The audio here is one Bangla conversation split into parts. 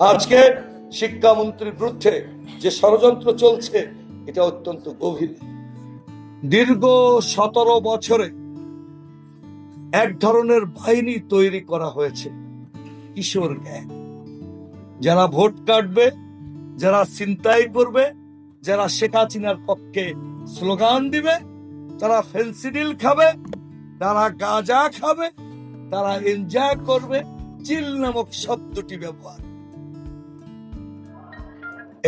আজকে শিক্ষামন্ত্রীর বিরুদ্ধে যে ষড়যন্ত্র চলছে এটা অত্যন্ত গভীর। দীর্ঘ 17 বছরে এক ধরনের বাহিনী তৈরি করা হয়েছে, কিশোর গ্যাং, যারা ভোট কাটবে, যারা ছিনতাই করবে, যারা শেখ হাসিনার পক্ষে স্লোগান দিবে, তারা ফেন্সিডিল খাবে, তারা গাঁজা খাবে, তারা এনজয় করবে। চিল নামক শব্দটি ব্যবহার,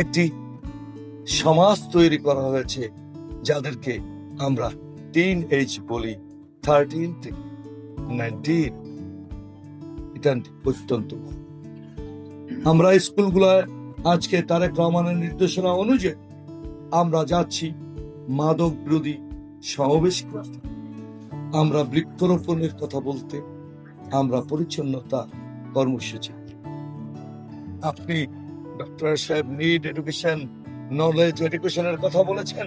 একটি সমাজ তৈরি করা হয়েছে যাদেরকে আমরা টিন এজ বলি, 13 থেকে 19। এটা অত্যন্ত আমরা স্কুলগুলোয় আজকে তারেক রহমানের নির্দেশনা অনুযায়ী আমরা যাচ্ছি মাদক বিরোধী সমাবেশ করতে, আমরা বৃক্ষরোপণের কথা বলতে, আমরা পরিচ্ছন্নতা কর্মসূচি। আপনি ডক্টর সাহেব নিড এডুকেশন, নলেজ এডুকেশনের কথা বলেছেন।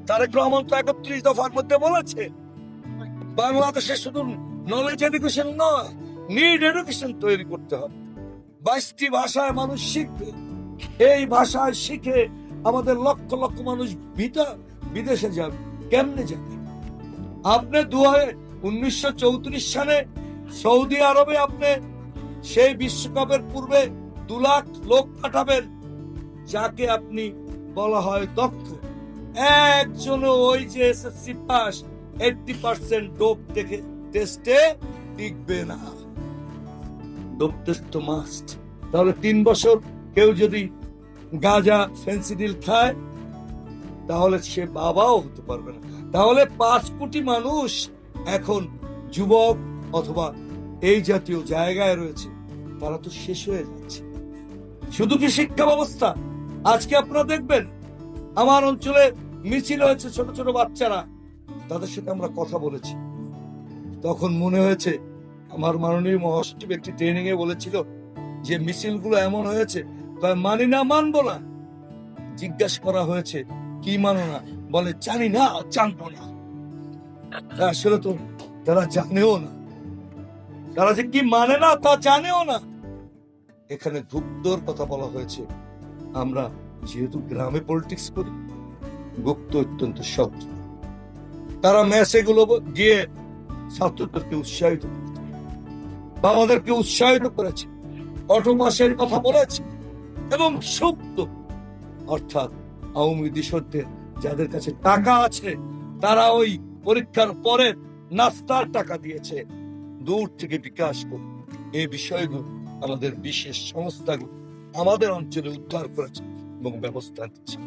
তারেক রহমান তো 31 দফার মধ্যে বলেছে বাংলাদেশে শুধু নলেজ এডুকেশন নয়, নিড এডুকেশন তৈরি করতে হবে। 22টি ভাষায় মানুষ শিখবে, এই ভাষায় শিখে আমাদের লক্ষ লক্ষ মানুষ বিদেশে যাবে। কেমনে যাবে? আপনি 1934 সালে সৌদি আরবে আপনি সেই বিশ্বকাপের পূর্বে 2 লাখ লোক পাঠাবেন, যাকে আপনি বলা হয় দক্ষ। একজন ওই যে এসএসসি পাস 80% ডোপ দেখে টেস্টে টিকবে না। ডোপ টেস্ট তো মাস্ট। তাহলে 3 বছর কেউ যদি গাঁজা ফেন্সিডিল খায় তাহলে সে বাবাও হতে পারবে না। তাহলে 5 কোটি মানুষ এখন যুবক অথবা এই জাতীয় জায়গায় রয়েছে, তারা তো শেষ হয়ে যাচ্ছে। শুধু কি শিক্ষা ব্যবস্থা? আজকে আপনারা দেখবেন আমার অঞ্চলে মিছিল হয়েছে, ছোট ছোট বাচ্চারা, তাদের সাথে আমরা কথা বলেছি। তখন মনে হয়েছে আমার মাননীয় মহাসচিব একটি ট্রেনিং এ বলেছিল যে মিছিলগুলো এমন হয়েছে, মানি না, মানবো না। জিজ্ঞাসা করা হয়েছে কি মানো না, বলে জানি না, জানবো না। আসলে তো তারা জানেও না, তারা যে কি মানে না তা জানেও না। এখানে গুপ্তর কথা বলা হয়েছে। আমরা যেহেতু গ্রামে পলিটিক্স করি, গুপ্ত অত্যন্ত শব্দ। তারা মেসে গুলো গিয়ে ছাত্রদেরকে উৎসাহিত করতে, বাবাদেরকে উৎসাহিত করেছে, অটোমাসের কথা বলেছে এবং সুপ্ত, অর্থাৎ আওয়ামী দিশরদের যাদের কাছে টাকা আছে তারা ওই পরীক্ষার পরে নাস্তার টাকা দিয়েছে, দূর থেকে বিকাশ করে এই বিষয়গুলো আমাদের বিশেষ সংস্থাগুলো আমাদের অঞ্চলে উদ্ধার করেছে এবং ব্যবস্থা নিচ্ছে।